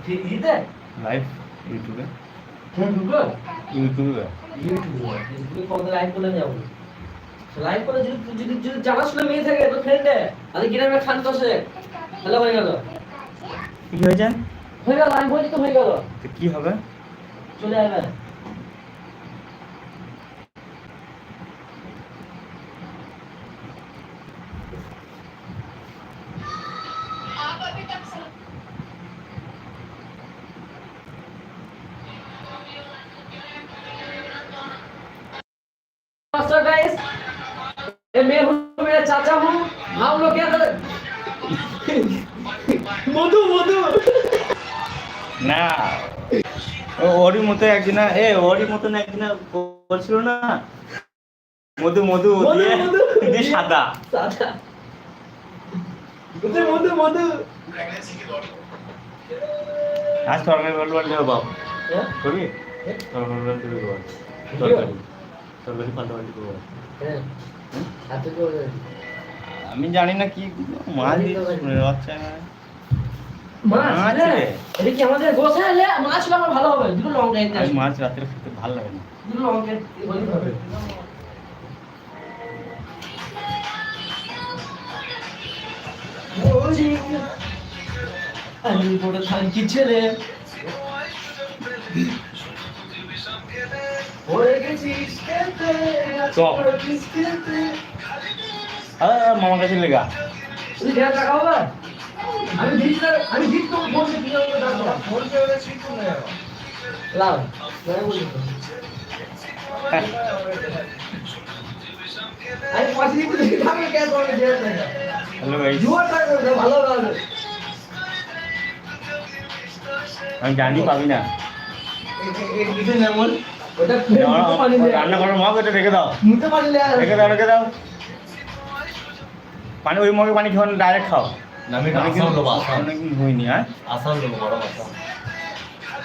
ফেসবুকে লাইভ ইউটিউবে ফেসবুকে ইউটিউবে ফেসবুকে কত লাইভ করে যাবো লাইভ করে যদি যদি যদি জানাশোনা মেয়ে থাকে তো ফ্রেন্ডে আরে গ্রামে খান কষে হ্যালো হয়ে গেল কি হয়েছে আমি বলছি তো হয়ে গেল তো কি হবে চলে আসবে गाइस ये मैं हूँ मेरा चाचा हूँ हम लोग क्या कर মধু মধু না ওরই মতো একদিন ওরই মতো একদিন বলছিল না মধু মধু দিয়ে সাদা সাদা মধু মধু মধু আজ তরকারি বলবো দেবো বাবু হ্যাঁ করবি তরকারি বলতে দেবো তরকারি তরকারি পাল্টাপাল্টি করবো হ্যাঁ হাতে করে আমি জানি না কি মাছ শুনে বাচ্চা না মাছ এটা কি আমাদের গোছালে মাছ হলে আমার ভালো হবে দুটো লঙ্কা এনে আমি মাছ রাতে খেতে ভালো লাগে না দুটো লঙ্কা হলেই হবে ওজি আমি বড় থাকি ছেলে ওরে গেছিস খেতে খেতে মামার কাছে লেগা তুই ধ্যান রাখা হবে আমি জিত তো ফোন দিয়ে দিলাম ফোন করে ঠিক করে লাও আমি বলি আমি পাশে দিতে আমি কে করে দিয়ে হ্যালো গাইস জুয়ার টাকা ভালো ভালো আমি জানি পাবি না কিছু নেমন ওটা পানি দিয়ে রান্না করার মগ এটা রেখে দাও মুতে পানি দিয়ে রেখে দাও পানি ওই মগে পানি খাও ডাইরেক্ট খাও আমি আসাম লোক আসাম অনেকদিন হয়নি হ্যাঁ আসাম লোক বড় আসাম